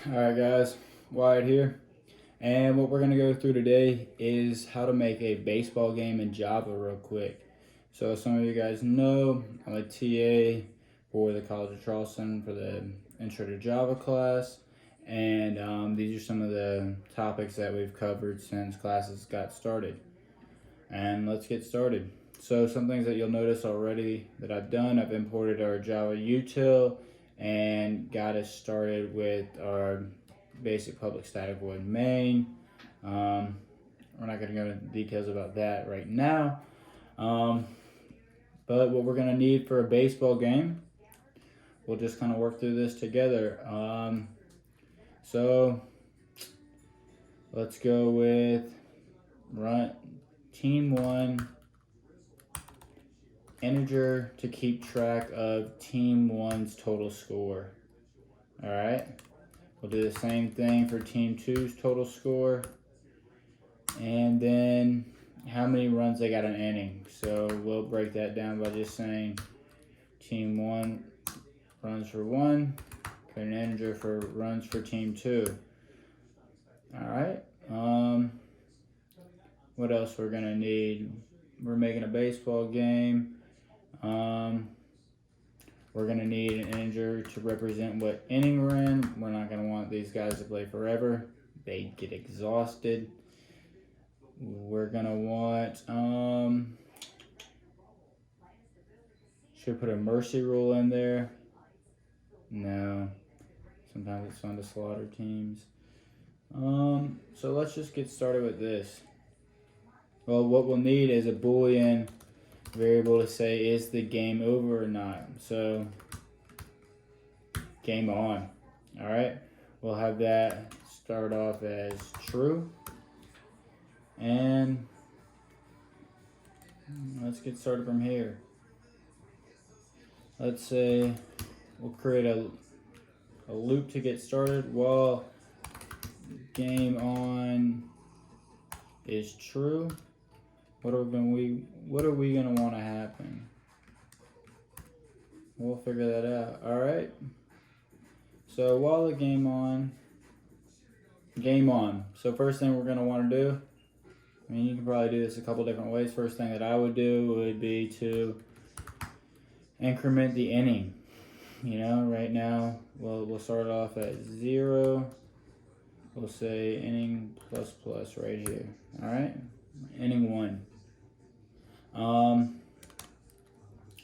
Alright guys, Wyatt here. And what we're going to go through today is how to make a baseball game in Java real quick. So some of you guys know I'm a TA for the College of Charleston for the Intro to Java class. And these are some of the topics that we've covered since classes got started. And let's get started. So some things that you'll notice already that I've done, I've imported our Java util and got us started with our basic public static void main. We're not going to go into details about that right now. But what we're going to need for a baseball game, we'll just kind of work through this together. So let's go with run team one integer to keep track of team one's total score. All right. We'll do the same thing for team two's total score. And then how many runs they got an inning. So we'll break that down by just saying team one runs for one, put an integer for runs for team two. All right. What else we're gonna need? We're making a baseball game. We're gonna need an integer to represent what inning we're in. We're not gonna want these guys to play forever. They get exhausted. We're gonna want should put a mercy rule in there. No. Sometimes it's fun to slaughter teams. So let's just get started with this. Well, what we'll need is a Boolean variable to say is the game over or not. So game on. All right. We'll have that start off as true. And let's get started from here. Let's say we'll create a loop to get started while game on is true. What are we gonna want to happen? We'll figure that out. All right. So while the game on. So first thing we're gonna want to do. I mean, you can probably do this a couple different ways. First thing that I would do would be to increment the inning. Right now, we'll start off at 0. We'll say inning plus plus right here. All right, inning 1.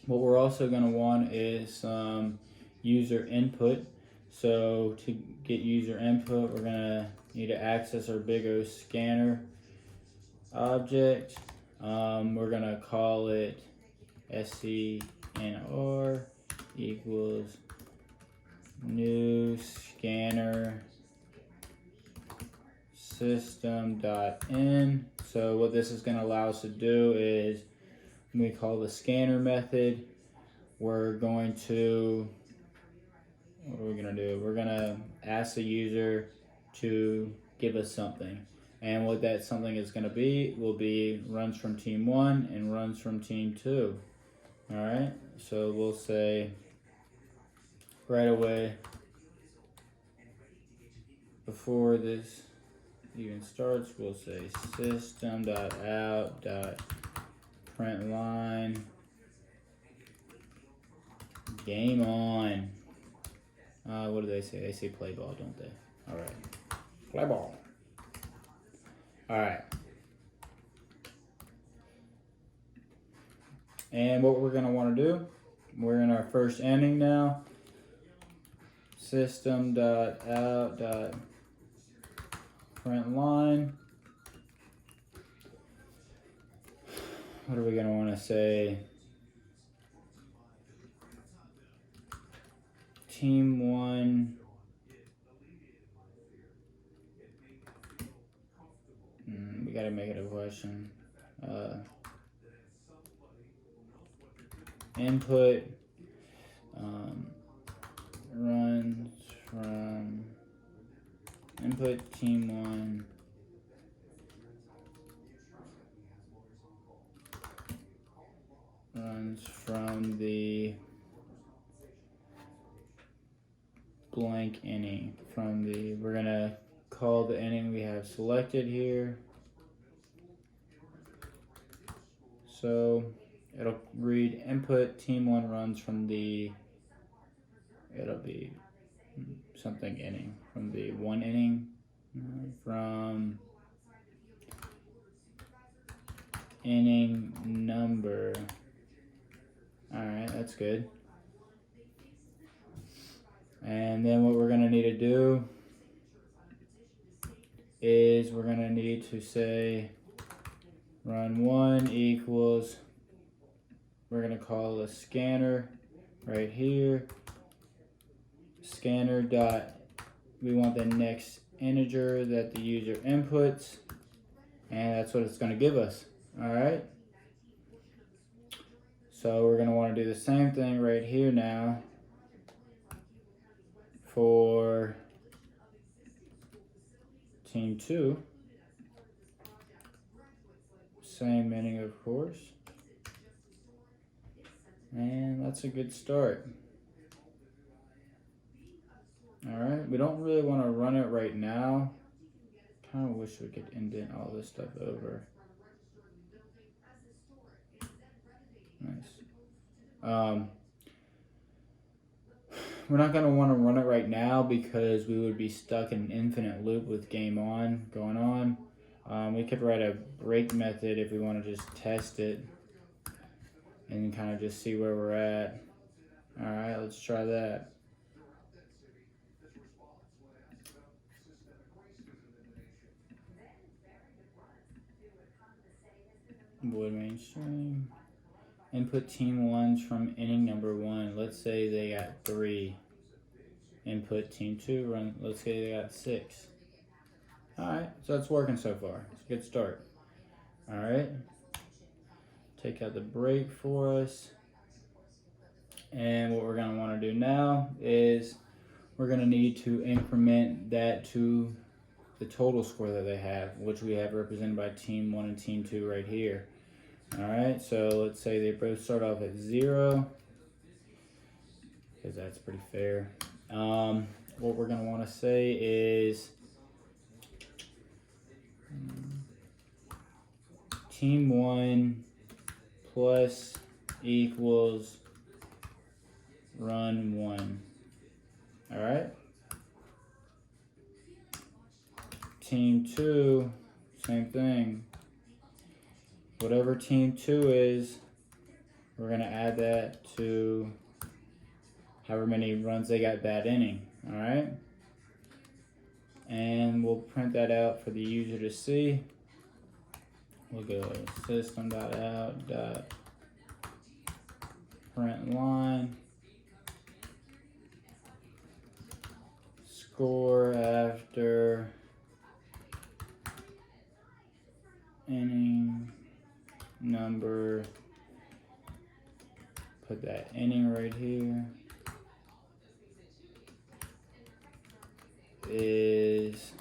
What we're also going to want is some user input. So to get user input, we're going to need to access our Big O scanner object. We're going to call it SCNR equals new scanner system.in. So what this is going to allow us to do is when we call the scanner method, we're going to, what are we going to do? We're going to ask the user to give us something. And what that something is going to be will be runs from team 1 and runs from team 2. All right, so we'll say right away before this even starts, we'll say system.out.println game on. What do they say? They say play ball, don't they? All right, play ball. All right. And what we're going to want to do, we're in our first inning now. System.out.println. What are we going to want to say? Team 1. We got to make it a question. Input runs from input team 1 runs from the blank inning from the, we're gonna call the inning we have selected here. So it'll read input team 1 runs from the, it'll be something inning, from the 1 inning, from inning number. Alright, that's good. And then what we're gonna need to do is we're gonna need to say run 1 equals, we're gonna call a scanner right here, scanner dot, we want the next integer that the user inputs, and that's what it's gonna give us. Alright, so we're gonna want to do the same thing right here now for team 2. Same inning, of course. And that's a good start. Alright, we don't really want to run it right now. Kind of wish we could indent all this stuff over. Nice. We're not going to want to run it right now because we would be stuck in an infinite loop with game on going on. We could write a break method if we want to just test it and kind of just see where we're at. Alright, let's try that. Void mainstream. Input team 1s from inning number 1. Let's say they got 3. Input team 2, run. Let's say they got 6. Alright, so that's working so far. It's a good start. Alright. Take out the break for us. And what we're going to want to do now is we're going to need to increment that to the total score that they have, which we have represented by team 1 and team 2 right here. Alright, so let's say they both start off at 0, because that's pretty fair. What we're going to want to say is team 1 plus equals run 1. Alright? Team 2, same thing. Whatever team 2 is, we're going to add that to however many runs they got that inning. Alright? And we'll print that out for the user to see. We'll go system.out.print line. Score after inning number, put that inning right here, is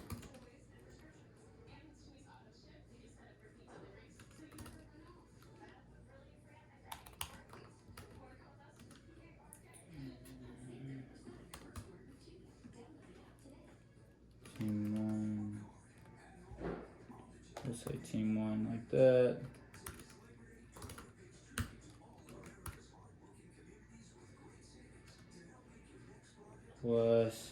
team 1. Let's say team 1 like that. Plus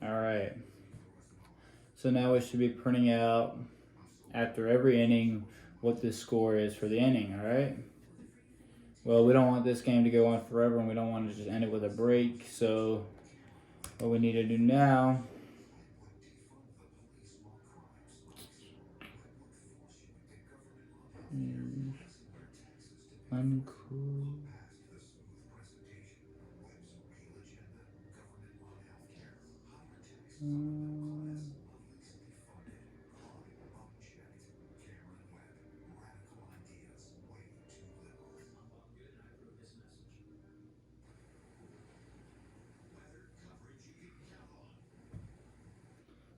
alright. So now we should be printing out after every inning what the score is for the inning, alright? Well, we don't want this game to go on forever and we don't want to just end it with a break, so what we need to do now is uncool.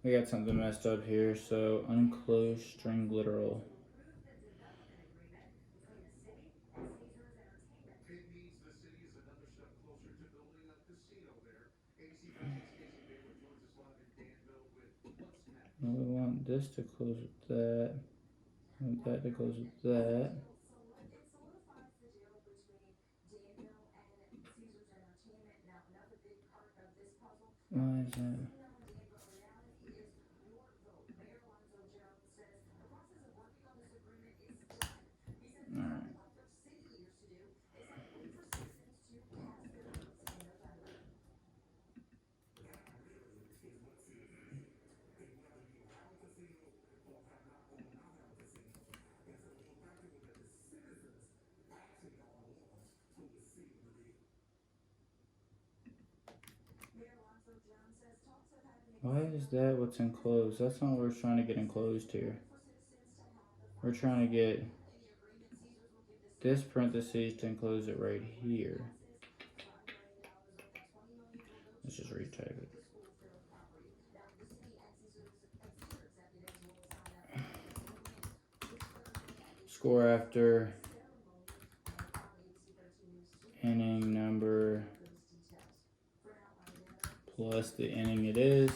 we got something messed up here. So unclosed string literal. We want this to close with that. We want that to close with that. Why is that? Alright. Why is that what's enclosed? That's not what we're trying to get enclosed here. We're trying to get this parentheses to enclose it right here. Let's just retype it. Score after inning number plus the inning it is.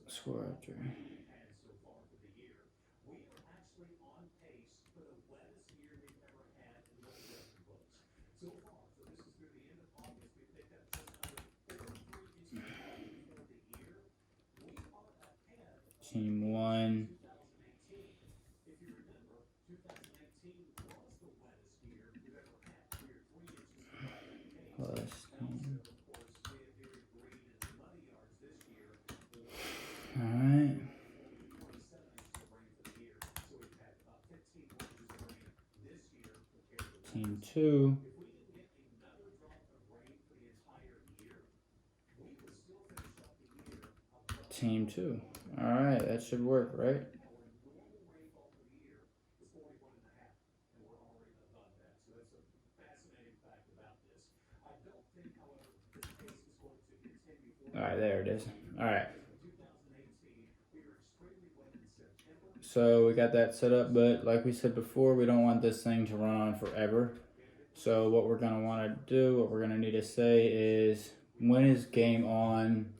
Score after. Team 1. Plus team. Alright. Team 2. Team 2. Alright, that should work, right? Alright, there it is. Alright. So we got that set up, but like we said before, we don't want this thing to run on forever. So what we're going to want to do, what we're going to need to say is, when is game on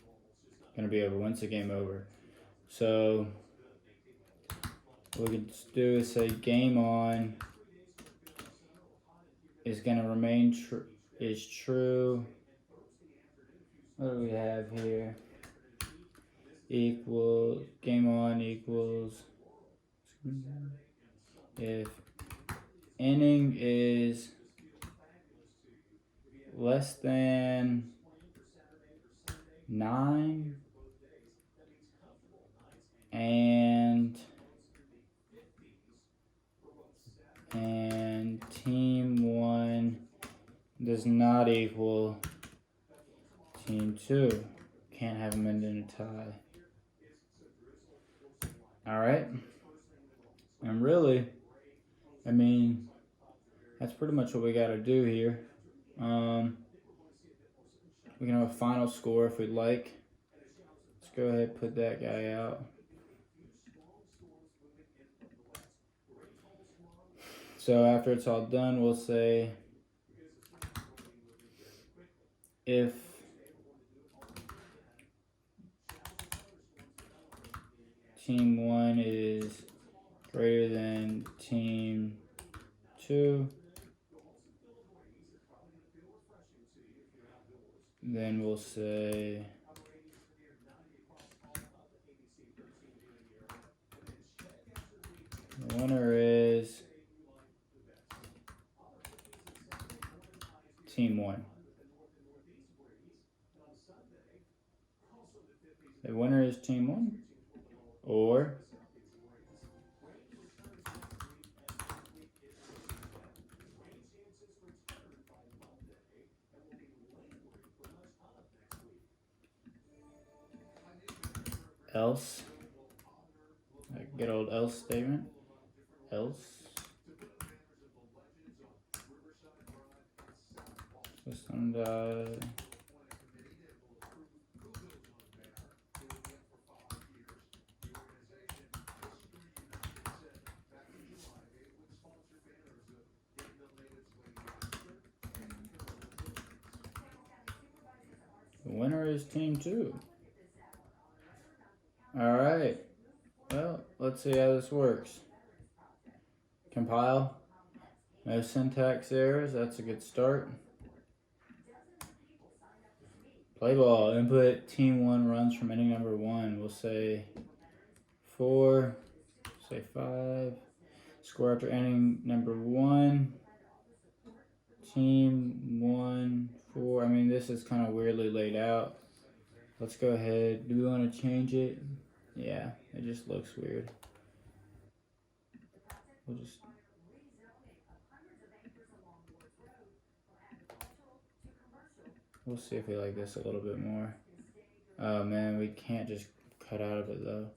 going to be over? When's the game over? So what we can do is say game on is going to remain true. What do we have here? Equal game on equals if inning is less than 9 and team 1 does not equal team 2. Can't have them end in a tie. Alright. And really, I mean, that's pretty much what we got to do here. We can have a final score if we'd like. Let's go ahead and put that guy out. So after it's all done, we'll say if team 1 is greater than team 2, then we'll say the winner is team 1. The winner is team 1, or else, like good old else statement, else. System dot winner is team 2. Alright. Well, let's see how this works. Compile. No syntax errors. That's a good start. Play ball. Input team 1 runs from inning number 1. We'll say 4. Say 5. Score after inning number 1. Team 1, 4. I mean, this is kind of weirdly laid out. Let's go ahead. Do we want to change it? Yeah, it just looks weird. We'll see if we like this a little bit more. Oh man, we can't just cut out of it though.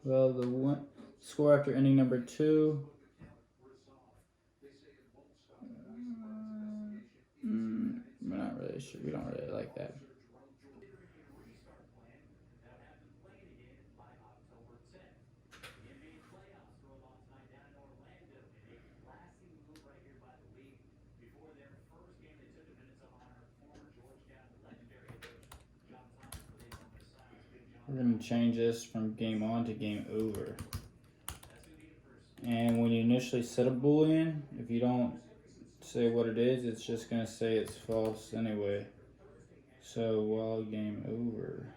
Well, the one score after inning number 2. We're not really sure. We don't really like that. We're going to change this from game on to game over. And when you initially set a boolean, if you don't say what it is, it's just going to say it's false anyway. So while game over.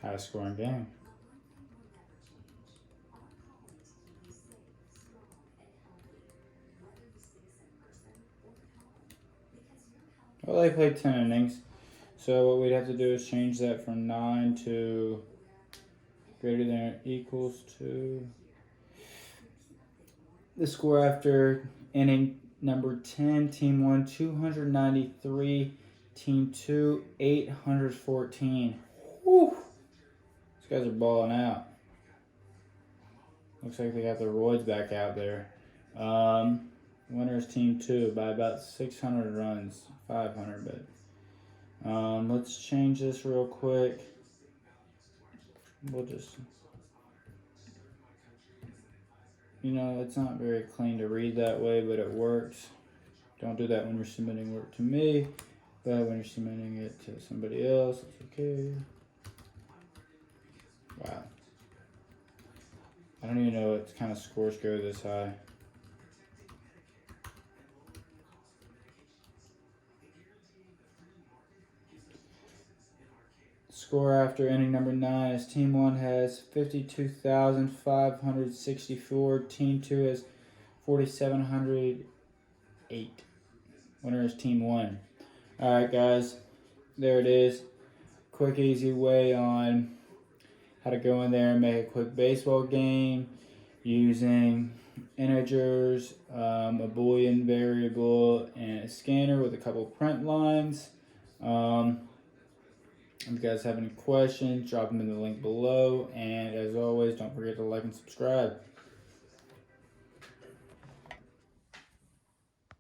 High scoring game. Well, they played 10 innings. So what we'd have to do is change that from 9 to greater than or equals to the score after inning number 10. Team 1, 293. Team 2, 814. Whew. These guys are balling out. Looks like they got their roids back out there. Winner is team 2 by about 600 runs, 500, but let's change this real quick. We'll just, it's not very clean to read that way, but it works. Don't do that when you're submitting work to me, but when you're submitting it to somebody else, it's okay. Wow. I don't even know what kind of scores go this high. Score after inning number 9 is Team 1 has 52,564. Team 2 has 4,708. Winner is Team 1. Alright guys, there it is. Quick, easy way on how to go in there and make a quick baseball game using integers, a Boolean variable, and a scanner with a couple print lines. If you guys have any questions, drop them in the link below. And as always, don't forget to like and subscribe.